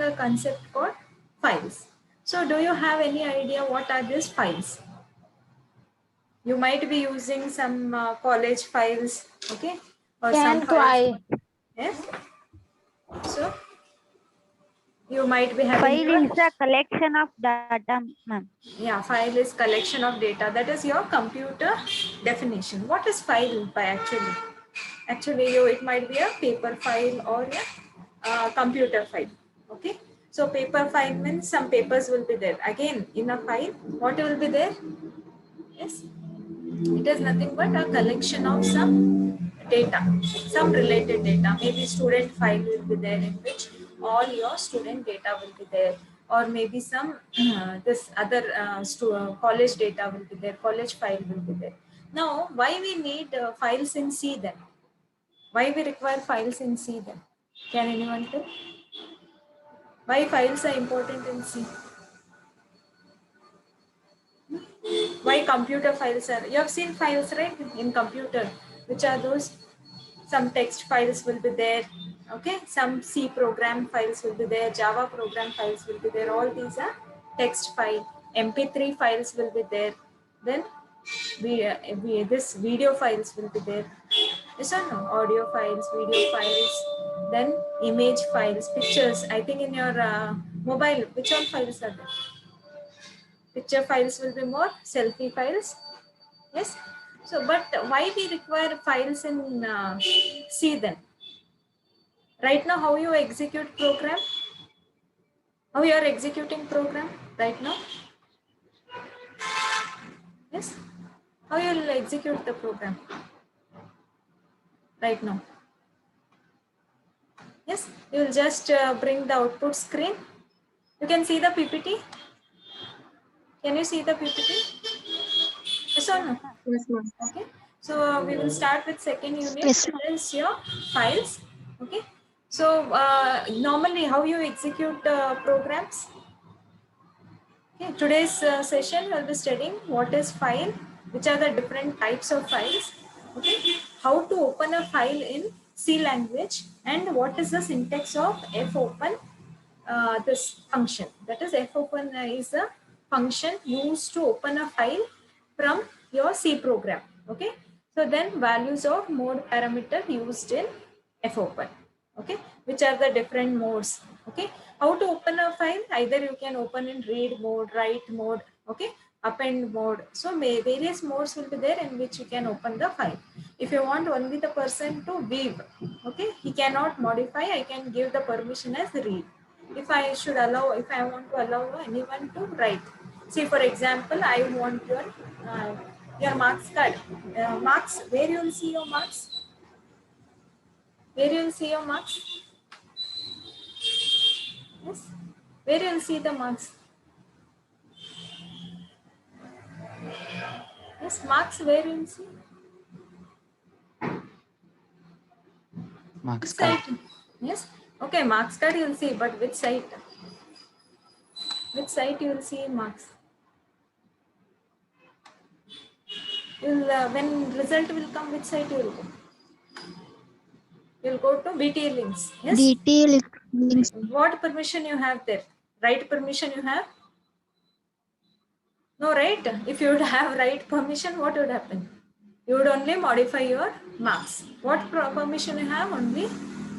the concept called files. So do you have any idea what are these files? You might be using some college files, okay, or some 10th files. I. Yes. So you might be having File your, is a collection of data, ma'am. yeah, file is collection of data. That is your computer definition. What is file by actually? Actually, it might be a paper file or a computer file. Okay. So paper file means some papers will be there. Again, in a file, what will be there? Yes. It is nothing but a collection of some data, some related data. Maybe student file will be there in which all your student data will be there, or maybe some this other college data will be there, college file will be there. Now, why we need files in C then? Why we require files in C then? Can anyone tell? Why files are important in C? Why computer files are? You have seen files, right, in computer? Which are those? Some text files will be there. Okay, some C program files will be there. Java program files will be there. All these are text file. MP3 files will be there. Then this video files will be there. Yes or no? Audio files, video files, then image files, pictures. I think in your mobile, which all files are there? Picture files will be more, selfie files. Yes. So, but why we require files in C then? Right now, how you execute program? How you are executing program right now? Yes. How you will execute the program right now? Yes. You will just bring the output screen. You can see the PPT. Can you see the PPT? Yes or no? Yes, ma'am. Okay. So we will start with second unit. Yes, That is your files. Okay. So normally, how you execute programs? Okay. Today's session we'll be studying what is file, which are the different types of files. Okay. How to open a file in C language, and what is the syntax of fopen, this function. That is fopen is a function used to open a file from your C program. Okay. So then values of mode parameter used in fopen. Okay. Which are the different modes. Okay. How to open a file? Either you can open in read mode, write mode. Okay. Append mode. So various modes will be there in which you can open the file. If you want only the person to weave, okay, he cannot modify. I can give the permission as read. If I want to allow anyone to write. See, for example, I want your marks card. Marks, where you will see your marks? Where you will see your marks? Yes. Where you will see the marks? Yes, marks, where you will see? Marks Which card. site? Yes. Okay, marks card you will see, but which site? Which site you will see marks? You'll when result will come, which site you will go? You'll go to BT links. Yes. BT links. What permission you have there? Right permission you have? No, right? If you would have right permission, what would happen? You would only modify your marks. What permission you have? Only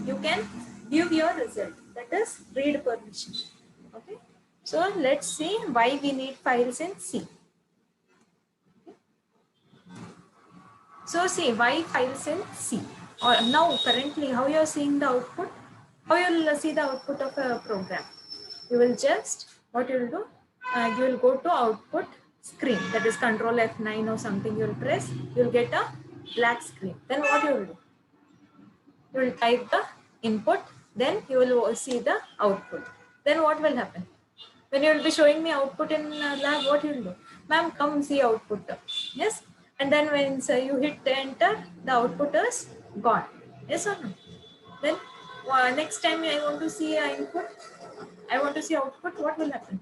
you can view your result. That is read permission. Okay. So let's see why we need files in C. So see why files in C. Or now currently how you are seeing the output? How you will see the output of a program? You will just, what you will do? You will go to output screen, that is control F9 or something you will press, you will get a black screen. Then what you will do? You will type the input, then you will see the output. Then what will happen? When you will be showing me output in lab, what you will do? Ma'am, come see output. Yes. And then when you hit enter, the output is gone. Yes or no? Then next time I want to see input, I want to see output, what will happen?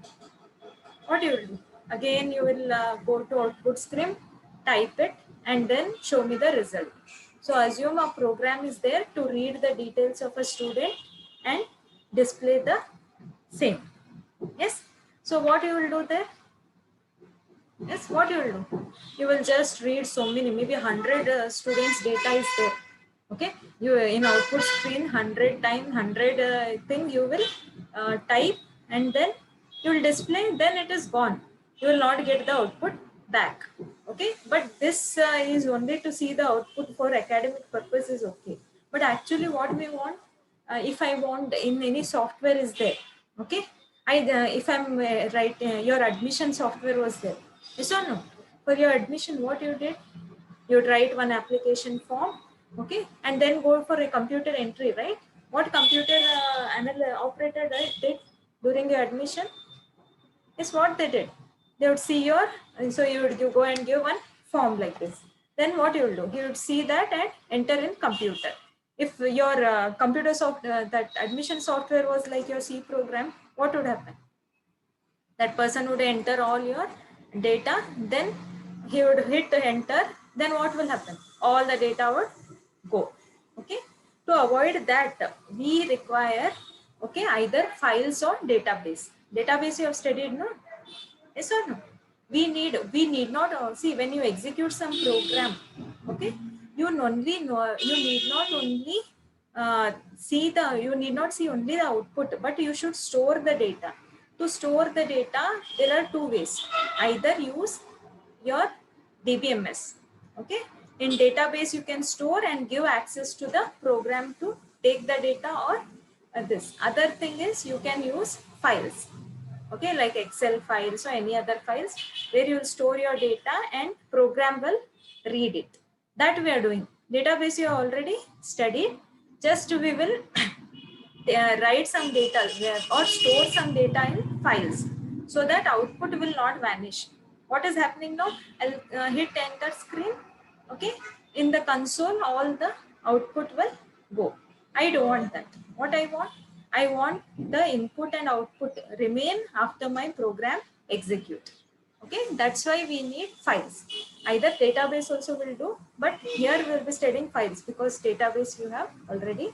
What you will do? Again, you will go to output screen, type it, and then show me the result. So assume a program is there to read the details of a student and display the Same. Yes. So what you will do there? Yes, what you will do? You will just read so many, maybe 100 students' data is there. Okay, you in output screen 100 time 100 thing you will type, and then you will display. Then it is gone. You will not get the output back. Okay, but this is only to see the output for academic purpose is okay. But actually, what we want, if I want in any software is there. Okay, I if I'm right, your admission software was there. Yes or no? For your admission, what you did? You'd write one application form, okay, and then go for a computer entry, right? What computer operator did during your admission is what they did. They would see your, so you go and give one form like this. Then what you will do? You would see that and enter in computer. If your computer software, that admission software was like your C program, what would happen? That person would enter all your data, then he would hit enter, then what will happen? All the data would go. Okay, to avoid that we require, okay, either files or database you have studied, no? Yes or no? We need not see when you execute some program, okay, you need not only you need not see only the output, but you should store the data. To store the data, there are two ways. Either use your DBMS, okay. In database you can store and give access to the program to take the data, or this other thing is you can use files, okay, like Excel files or any other files where you will store your data and program will read it. That we are doing. Database you already studied. Just we will write some data or store some data in files so that output will not vanish. What is happening now? I'll hit enter screen. Okay, in the console all the output will go. I don't want that. What I want the input and output remain after my program execute. Okay, that's why we need files. Either database also will do, but here we'll be studying files because database you have already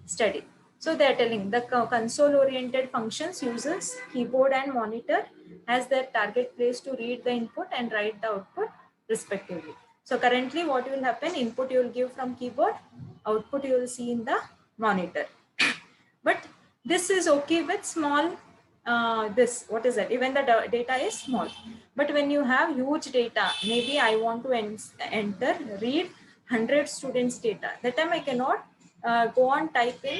studied. So they are telling the console oriented functions uses keyboard and monitor as their target place to read the input and write the output respectively. So currently what will happen, input you will give from keyboard, output you will see in the monitor. But this is okay with small, this, what is that? Even the data is small. But when you have huge data, maybe I want to read 100 students data. That time I cannot go on type in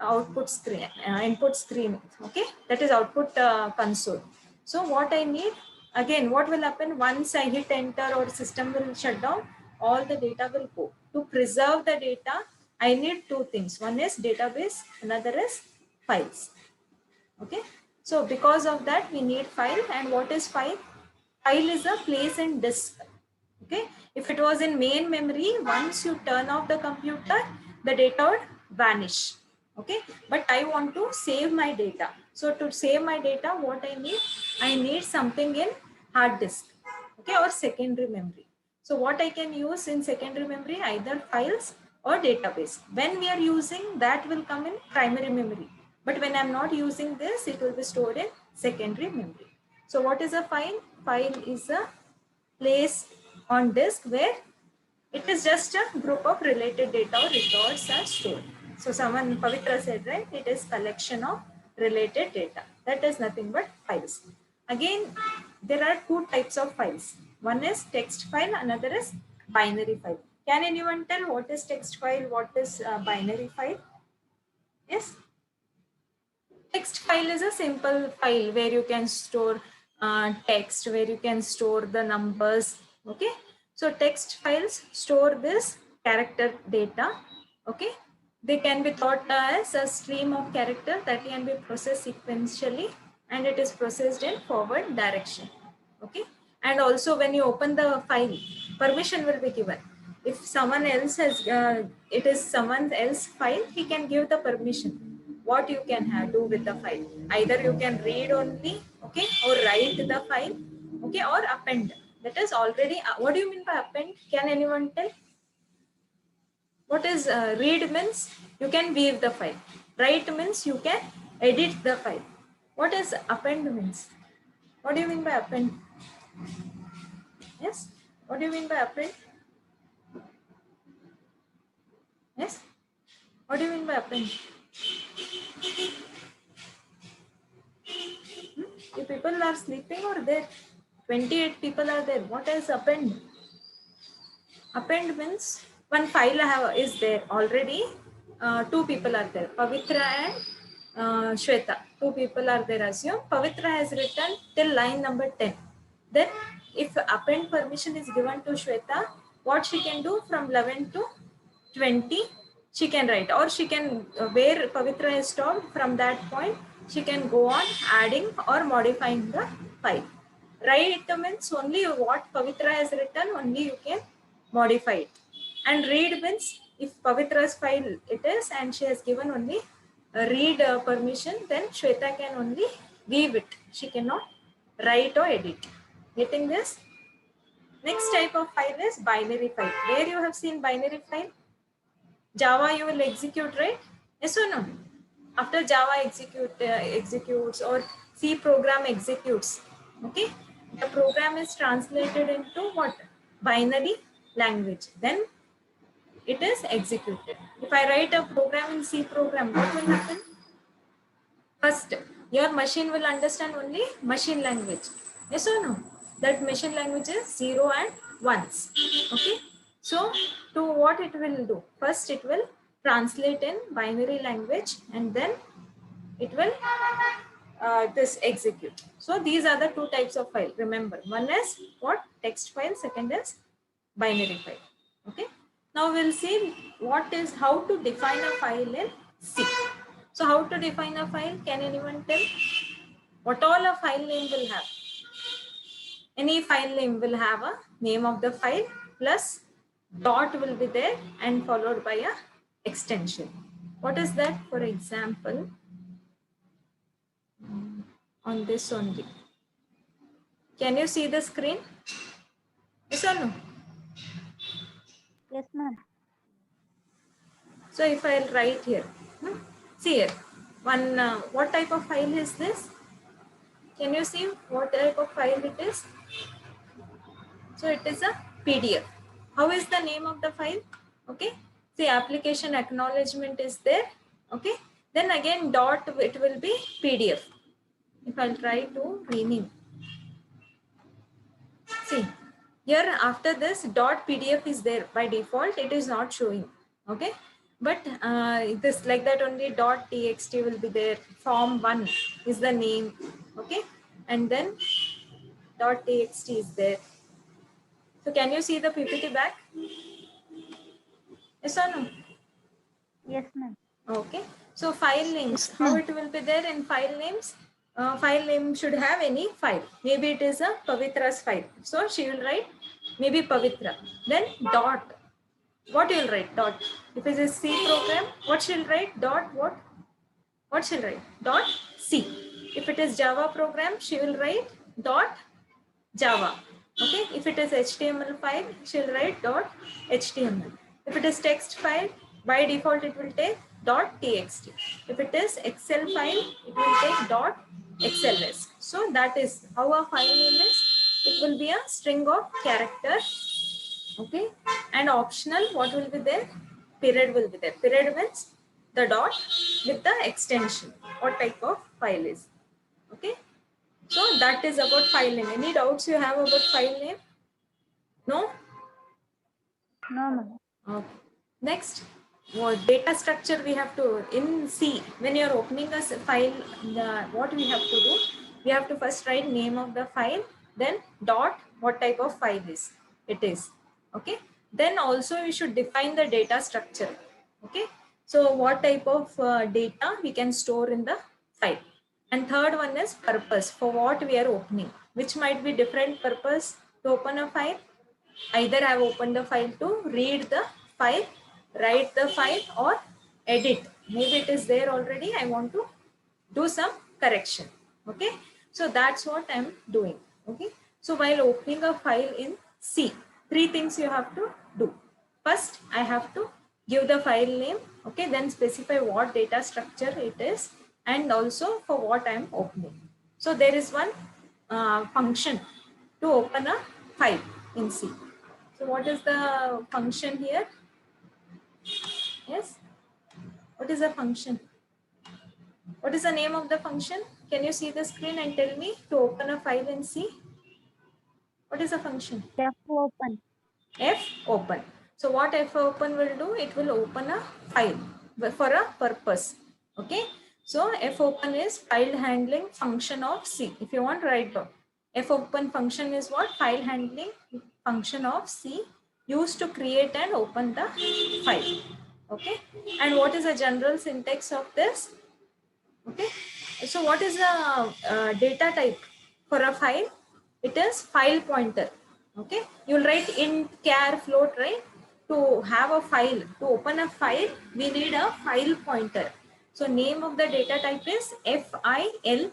output screen, input screen, okay? That is output console. So what I need, again, what will happen once I hit enter or system will shut down, all the data will go. To preserve the data, I need two things. One is database, another is files. Okay. So because of that, we need file. And what is file? File is a place in disk. Okay. If it was in main memory, once you turn off the computer, the data would vanish. Okay. But I want to save my data. So to save my data, what I need something in hard disk. Okay. Or secondary memory. So what I can use in secondary memory, either files or database. When we are using, that will come in primary memory. But when I'm not using this, it will be stored in secondary memory. So what is a file? File is a place on disk where it is just a group of related data or records are stored. So someone, Pavitra said, right, it is collection of related data. That is nothing but files. Again, there are two types of files. One is text file, another is binary file. Can anyone tell what is text file, what is binary file? Yes? Text file is a simple file where you can store text, where you can store the numbers. Okay. So text files store this character data. Okay. They can be thought as a stream of character that can be processed sequentially, and it is processed in forward direction. Okay. And also when you open the file, permission will be given. If someone else has, it is someone else file, he can give the permission. What you can do with the file. Either you can read only, okay, or write the file, okay, or append. That is already, what do you mean by append? Can anyone tell? What is read means? You can view the file. Write means you can edit the file. What is append means? What do you mean by append? Yes? What do you mean by append? Yes? What do you mean by append? You people are sleeping or there? 28 people are there. What is append? Append means one file is there already. Two people are there. Pavitra and Shweta. Two people are there. Assume Pavitra has written till line number 10. Then if append permission is given to Shweta, what she can do from 11 to 20 she can write, or she can where Pavitra is stopped from that point she can go on adding or modifying the file. Write means only what Pavitra has written, only you can modify it. And read means if Pavitra's file it is and she has given only a read permission, then Shweta can only give it. She cannot write or edit. Getting this? Next type of file is binary file. Where you have seen binary file? Java you will execute, right? Yes or no? After Java executes or C program executes, okay? The program is translated into what? Binary language. Then it is executed. If I write a program in C program, what will happen? First, your machine will understand only machine language. Yes or no? That machine language is 0 and 1s. Okay. So, to what it will do? First, it will translate in binary language and then it will this execute. So, these are the two types of file. Remember, one is what? Text file. Second is binary file. Okay. Now, we'll see what is how to define a file in C. So how to define a file? Can anyone tell? What all a file name will have? Any file name will have a name of the file plus dot will be there and followed by a extension. What is that? For example, on this only. Can you see the screen? Yes or no? Yes, ma'am. So if I'll write here, see here, one what type of file is this? Can you see what type of file it is? So it is a PDF. How is the name of the file? Okay. See, application acknowledgement is there. Okay. Then again dot it will be PDF. If I'll try to rename. See, here after this dot PDF is there by default. It is not showing. Okay. But this like that only dot txt will be there. Form1 is the name. Okay. And then dot txt is there. So can you see the PPT back? Yes or no? Yes, ma'am. Okay. So file names, how it will be there in file names? File name should have any file. Maybe it is a Pavitra's file. So she will write maybe Pavitra. Then dot. What you will write? Dot. If it is C program, what she'll write? Dot what? What she'll write? Dot C. If it is Java program, she will write dot Java. Okay. If it is HTML file, she'll write dot HTML. If it is text file, by default it will take dot txt. If it is Excel file, it will take dot XLS. So that is how a file name is. It will be a string of characters. Okay. And optional, what will be there? Period will be there. Period means the dot with the extension. What type of file is? Okay. So that is about file name. Any doubts you have about file name? No? No, ma'am. Okay. Next, what data structure we have to, in C, when you are opening a file, what we have to do? We have to first write name of the file, then dot, what type of file it is. Okay. Then also we should define the data structure. Okay. So what type of data we can store in the file. And third one is purpose, for what we are opening, which might be different purpose to open a file. Either I have opened the file to read the file, write the file, or edit. Maybe it is there already. I want to do some correction. Okay. So that's what I'm doing. Okay. So while opening a file in C, three things you have to do. First, I have to give the file name. Okay. Then specify what data structure it is. and also for what I am opening. So there is one function to open a file in C. So what is the function here? Yes. What is the function? What is the name of the function? Can you see the screen and tell me to open a file in C? What is the function? F open. F open. So what F open will do? It will open a file for a purpose. Okay. So F open is file handling function of C. If you want, write down. F open function is what? File handling function of C used to create and open the file. Okay. And what is the general syntax of this? Okay. So what is the data type for a file? It is file pointer. Okay. You'll write int, char, float, right? To have a file, to open a file, we need a file pointer. So name of the data type is FILE.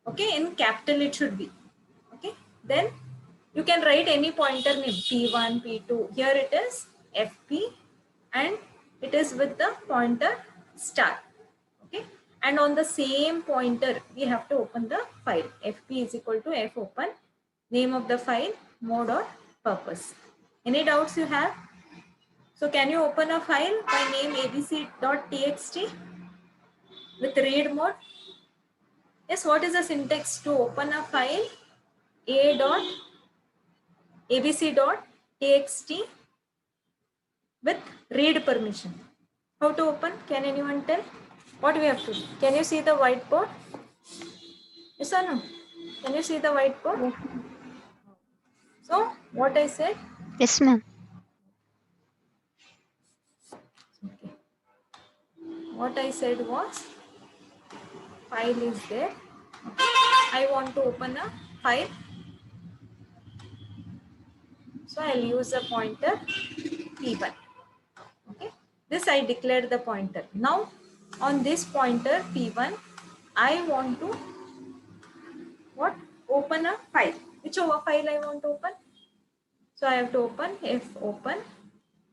Okay. In capital it should be. Okay. Then you can write any pointer name, P1, P2. Here it is FP and it is with the pointer star. Okay. And on the same pointer, we have to open the file. FP is equal to F open, name of the file, mode or purpose. Any doubts you have? So can you open a file by name abc.txt with read mode? Yes, what is the syntax to open a file? abc.txt with read permission. How to open? Can anyone tell? What we have to do? Can you see the whiteboard? Yes or no? Can you see the whiteboard? Yes, ma'am. So what I said? Yes, ma'am. Okay. What I said was file is there. I want to open a file. So I'll use a pointer P1. Okay. This I declared the pointer. Now on this pointer P1, I want to what? Open a file. Which file I want to open? So I have to open F open.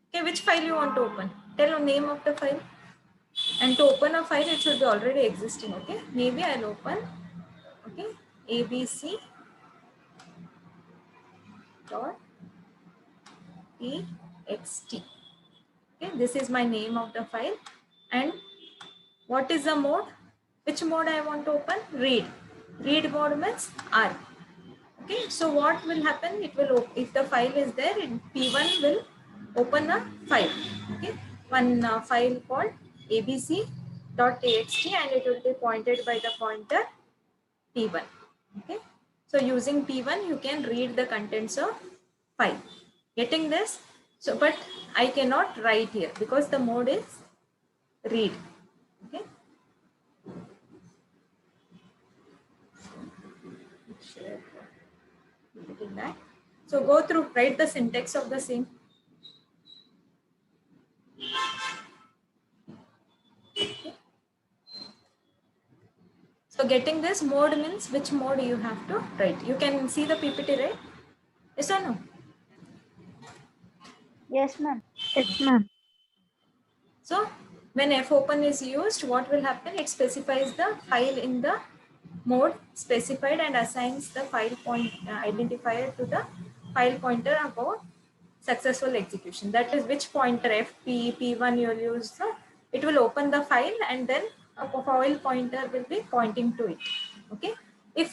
Okay, which file you want to open? Tell the name of the file. And to open a file, it should be already existing. Okay, maybe I'll open. Okay, abc dot txt. Okay, this is my name of the file. And what is the mode? Which mode I want to open? Read. Read mode means R. Okay, so what will happen? It will, if the file is there, P1 will open a file. Okay, one file called abc.txt and it will be pointed by the pointer P1. Okay, so using P1 you can read the contents of file. Getting this? So, but I cannot write here because the mode is read. Okay. That. So go through, write the syntax of the same. Okay. So getting this mode means which mode you have to write. You can see the PPT, right? Yes or no? Yes, ma'am. Yes, ma'am. So when fopen is used, what will happen? It specifies the file in the mode specified and assigns the file point identifier to the file pointer about successful execution. That is which pointer FP, P1 you will use. So it will open the file and then a file pointer will be pointing to it. Okay. If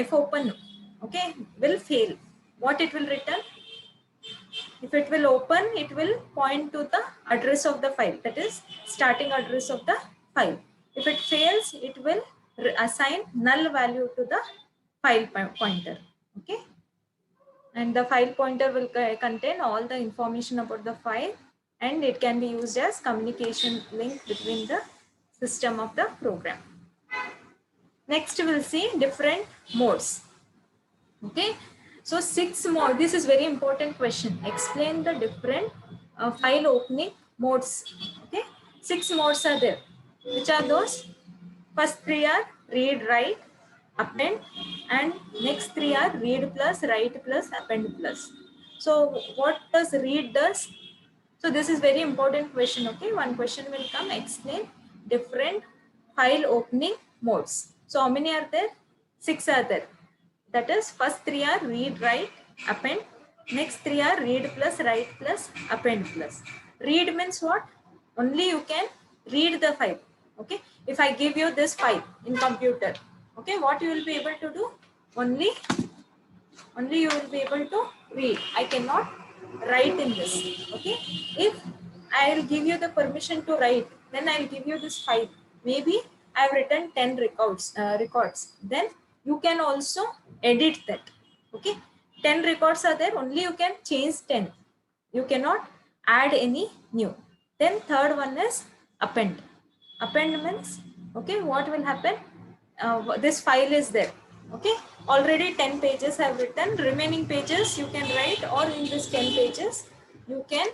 fopen okay will fail, what it will return? If it will open, it will point to the address of the file, that is starting address of the file. If it fails, it will assign null value to the file pointer. Okay. And the file pointer will contain all the information about the file and it can be used as communication link between the system of the program. Next, we'll see different modes. Okay. So 6 mode, this is very important question. Explain the different file opening modes. Okay. 6 modes are there. Which are those? First 3 are read, write, append, and next 3 are read plus, write plus, append plus. So what does read does? So this is very important question. Okay. One question will come, explain different file opening modes. So how many are there? 6 are there. That is, first 3 are read, write, append. Next 3 are read plus, write plus, append plus. Read means what? Only you can read the file. Okay. If I give you this file in computer, okay, what you will be able to do? Only you will be able to read. I cannot write in this. Okay. If I will give you the permission to write, then I will give you this file. Maybe I have written 10 records. Then you can also edit that. Okay. 10 records are there. Only you can change 10. You cannot add any new. Then third one is append. Append means, okay, what will happen? This file is there. Okay, already 10 pages have written. Remaining pages you can write, or in this 10 pages you can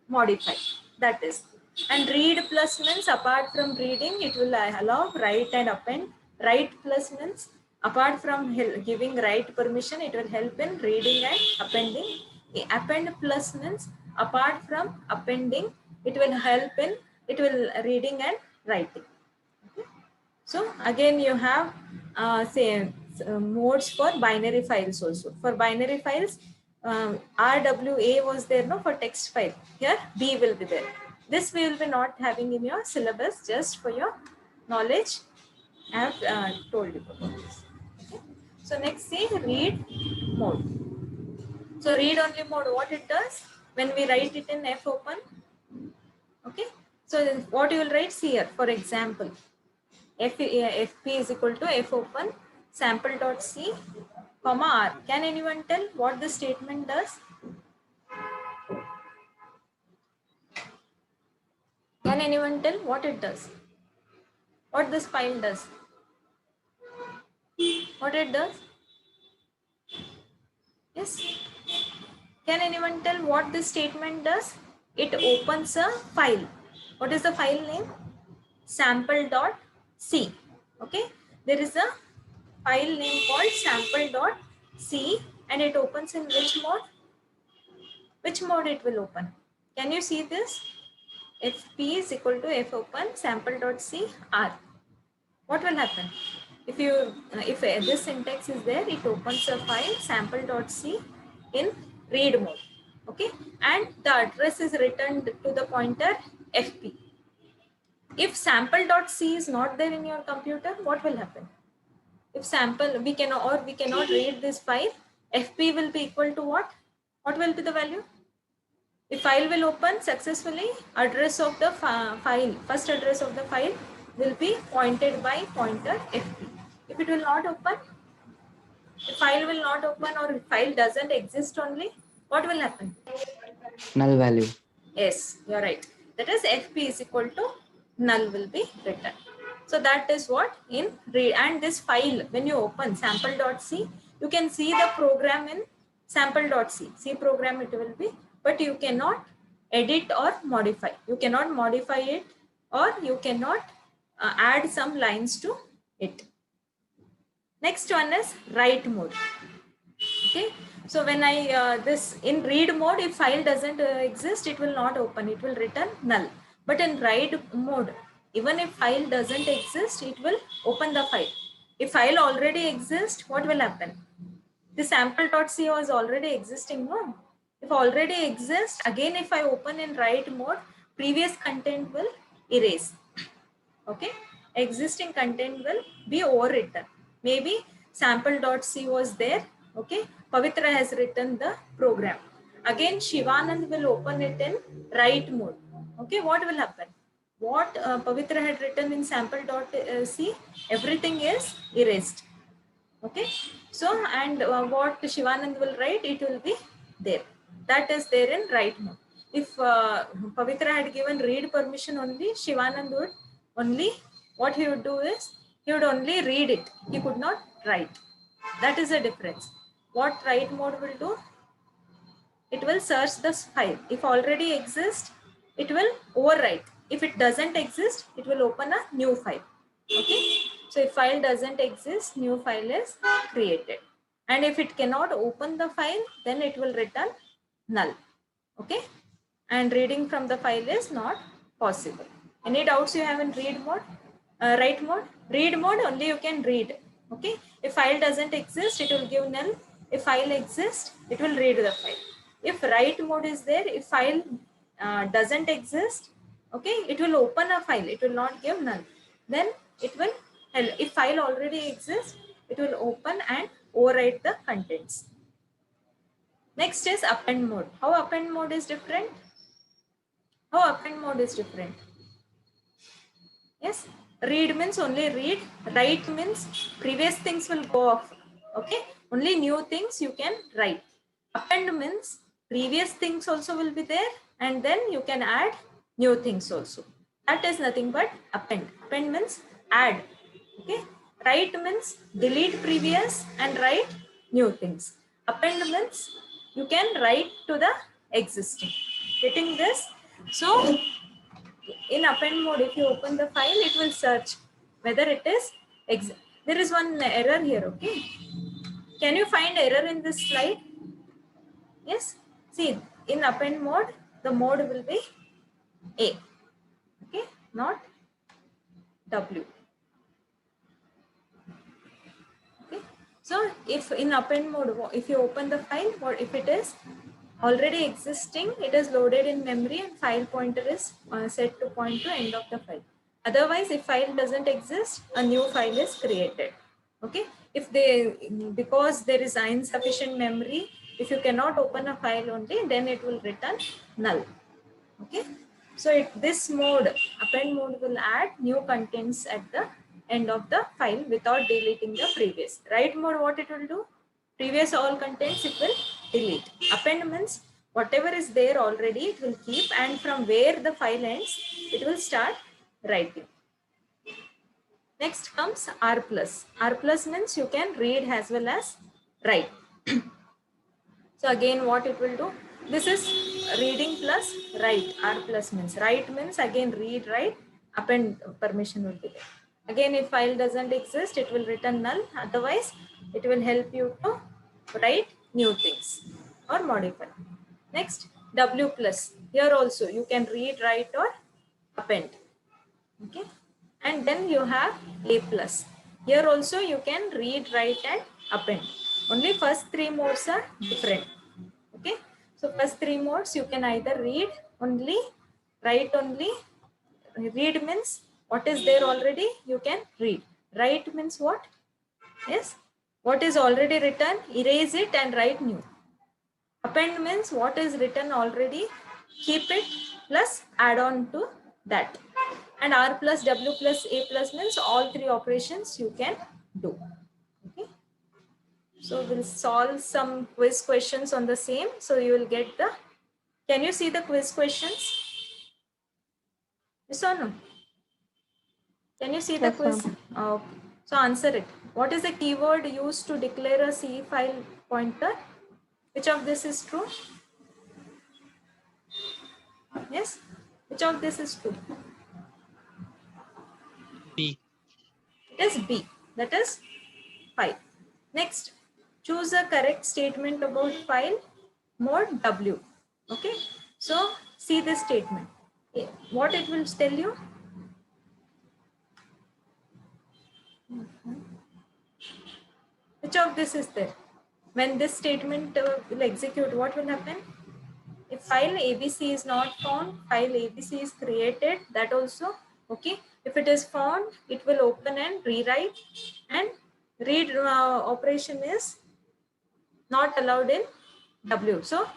modify. That is. And read plus means apart from reading, it will allow write and append. Write plus means apart from giving write permission, it will help in reading and appending. Append plus means apart from appending, it will help in reading and writing. Okay. So again you have modes for binary files also. For binary files, RWA was there, no, for text file. Here B will be there. This we will be not having in your syllabus, just for your knowledge. I have told you about this. Okay. So next, see read mode. So read only mode, what it does when we write it in F open. Okay. So what you will write, see here, for example, FP is equal to F open sample.c comma R. Can anyone tell what the statement does? Can anyone tell what it does? What this file does? What it does? Yes. Can anyone tell what this statement does? It opens a file. What is the file name? Sample.c. Okay. There is a file name called sample.c, and it opens in which mode? Which mode it will open? Can you see this? FP is equal to F open sample.c R. What will happen? If this syntax is there, it opens a file sample.c in read mode. Okay, and the address is returned to the pointer FP. If sample.c is not there in your computer, what will happen? If sample we cannot read this file, FP will be equal to what? What will be the value? The file will open successfully. Address of the file, first address of the file will be pointed by pointer FP. If it will not open, the file will not open, or file doesn't exist only, what will happen? Null value. Yes, you are right. That is FP is equal to null will be written. So that is what in read. And this file, when you open sample.c, you can see the program in sample.c. C program it will be, but you cannot edit or modify. You cannot modify it, or you cannot add some lines to it. Next one is write mode. Okay. So when I this in read mode, if file doesn't exist, it will not open. It will return null. But in write mode, even if file doesn't exist, it will open the file. If file already exists, what will happen? The sample.c was already existing, no? If already exists, again if I open in write mode, previous content will erase. Okay, existing content will be overwritten. Maybe sample.c was there. Okay, Pavitra has written the program. Again, Shivanand will open it in write mode. Okay, what will happen? What Pavitra had written in sample.c, everything is erased. Okay, so and what Shivanand will write, it will be there. That is there in write mode. If Pavitra had given read permission only, Shivanand would only, what he would do is, he would only read it. He could not write. That is the difference. What write mode will do? It will search the file. If already exists, it will overwrite. If it doesn't exist, it will open a new file. Okay. So if file doesn't exist, new file is created. And if it cannot open the file, then it will return null. Okay. And reading from the file is not possible. Any doubts you have in read mode? write mode. Read mode, only you can read. Okay. If file doesn't exist, it will give null. If file exists, it will read the file. If write mode is there, if file doesn't exist, okay, it will open a file, it will not give null. Then it will, if file already exists, it will open and overwrite the contents. Next is append mode. How append mode is different? How append mode is different? Yes, read means only read, write means previous things will go off. Okay, only new things you can write. Append means previous things also will be there, and then you can add new things also. That is nothing but append. Append means add. Okay, write means delete previous and write new things. Append means you can write to the existing. Getting this? So in append mode, if you open the file, it will search whether it is there is one error here. Okay, can you find error in this slide? Yes, see, in append mode the mode will be A, okay, not W. Okay, so if in append mode, if you open the file, or if it is already existing, it is loaded in memory and file pointer is set to point to end of the file. Otherwise, if file doesn't exist, a new file is created. Okay, if they, because there is insufficient memory, if you cannot open a file only, then it will return null. Okay, so this mode, append mode, will add new contents at the end of the file without deleting the previous. Write mode, what it will do? Previous all contents it will delete. Append means whatever is there already it will keep, and from where the file ends it will start writing. Next comes R plus. R plus means you can read as well as write. So again what it will do? This is reading plus write. R plus means write means again read, write, append permission will be there. Again, if file doesn't exist, it will return null. Otherwise, it will help you to write new things or modify. Next, W plus. Here also you can read, write or append. Okay, and then you have A plus. Here also you can read, write and append. Only first three modes are different. Okay, so first three modes you can either read only, write only. Read means what is there already you can read. Write means what? Yes, what is already written, erase it and write new. Append means what is written already, keep it plus add on to that. And R plus, W plus, A plus means all three operations you can do. Okay, so we'll solve some quiz questions on the same. So you will get the, can you see the quiz questions? Yes or no? Can you see the quiz? Okay. So answer it. What is the keyword used to declare a C file pointer? Which of this is true? Yes. Which of this is true? B. It is B. That is file. Next, choose a correct statement about file mode W. Okay. So see this statement. What it will tell you? Which of this is there? When this statement will execute, what will happen? If file ABC is not found, file ABC is created, that also. Okay. If it is found, it will open and rewrite, and read operation is not allowed in W. So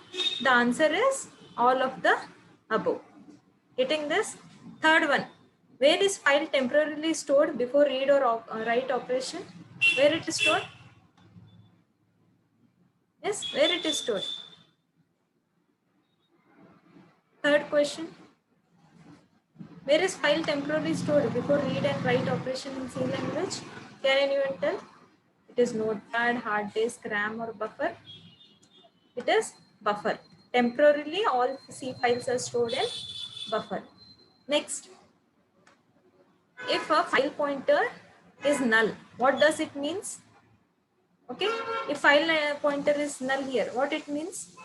the answer is all of the above. Getting this? Third one, where is file temporarily stored before read or write operation? Where it is stored? Yes, where it is stored? Third question, where is file temporarily stored before read and write operation in C language? Can anyone tell? It is notepad, hard disk, RAM or buffer? It is buffer. Temporarily all C files are stored in buffer. Next, if a file pointer is null, what does it means? Okay, if file pointer is null here, what it means?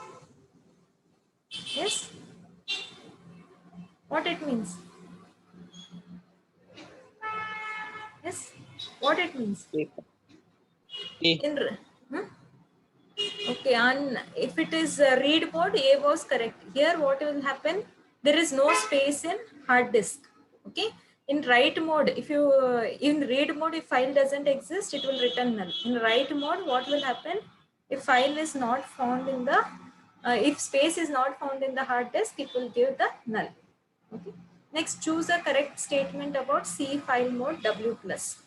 Yes, what it means? Yes, what it means? In okay, and if it is read mode, A was correct. Here, what will happen? There is no space in hard disk. Okay, in write mode, if you in read mode, if file doesn't exist, it will return null. In write mode, what will happen? If file is not found in the if space is not found in the hard disk, it will give the null. Okay. Next, choose a correct statement about C file mode W plus.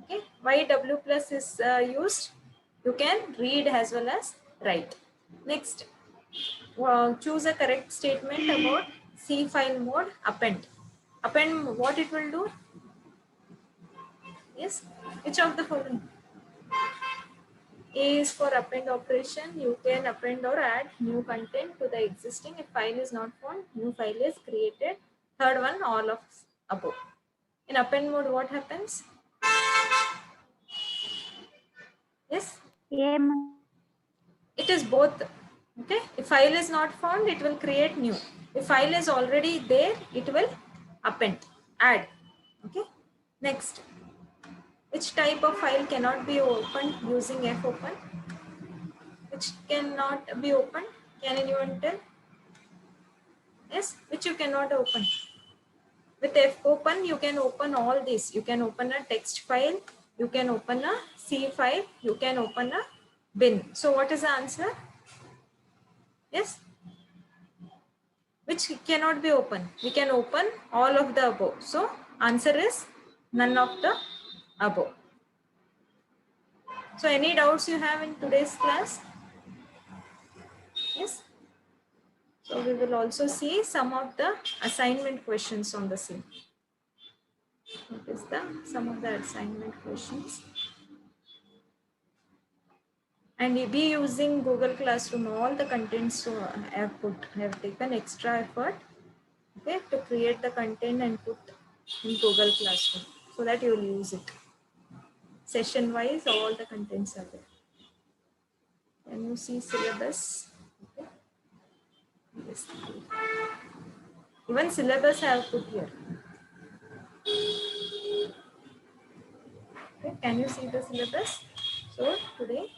Okay, why W plus is used? You can read as well as write. Next, choose a correct statement about C file mode append. Append, what it will do? Yes, which of the following? A is for append operation. You can append or add new content to the existing. If file is not found, new file is created. Third one, all of above. In append mode, what happens? Yes, A, ma'am. it is both. Okay, if file is not found, it will create new. If file is already there, it will append, add. Okay, next, which type of file cannot be opened using fopen? Which cannot be opened? Can anyone tell? Yes, which you cannot open? With fopen, you can open all this. You can open a text file, you can open a C file, you can open a bin. So what is the answer? Yes, which cannot be open? We can open all of the above. So answer is none of the above. So any doubts you have in today's class? Yes. So we will also see some of the assignment questions on the same. What is the some of the assignment questions? And we be using Google Classroom. All the contents I have taken extra effort, okay, to create the content and put in Google Classroom so that you will use it. Session wise, all the contents are there. Can you see syllabus? Okay. Yes. Even syllabus I have put here. Okay. Can you see the syllabus? So today,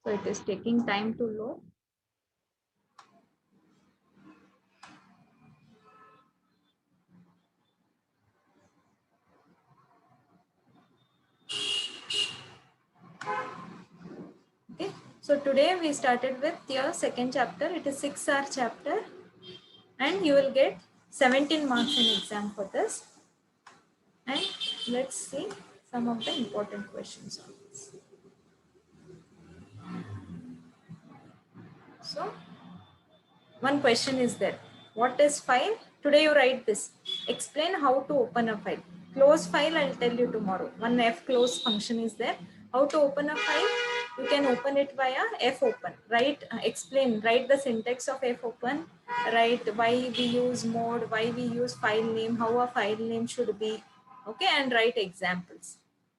so it is taking time to load. Okay, so today we started with your second chapter. It is 6-hour chapter, and you will get 17 marks in exam for this. And let's see some of the important questions on this. So one question is there. What is file? Today you write this. Explain how to open a file. Close file, I'll tell you tomorrow. One fclose function is there. How to open a file? You can open it via fopen. Write, explain, write the syntax of fopen. Write why we use mode, why we use file name, how a file name should be. Okay, and write examples.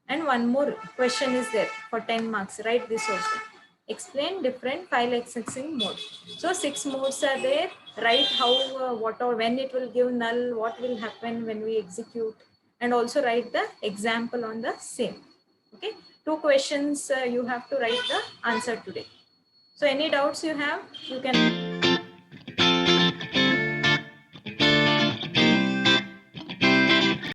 And one more question is there for 10 marks. Write this also. Explain different file accessing mode. So 6 modes are there. Write how, what or when it will give null, what will happen when we execute, and also write the example on the same. Okay, 2 questions you have to write the answer today. So any doubts you have, you can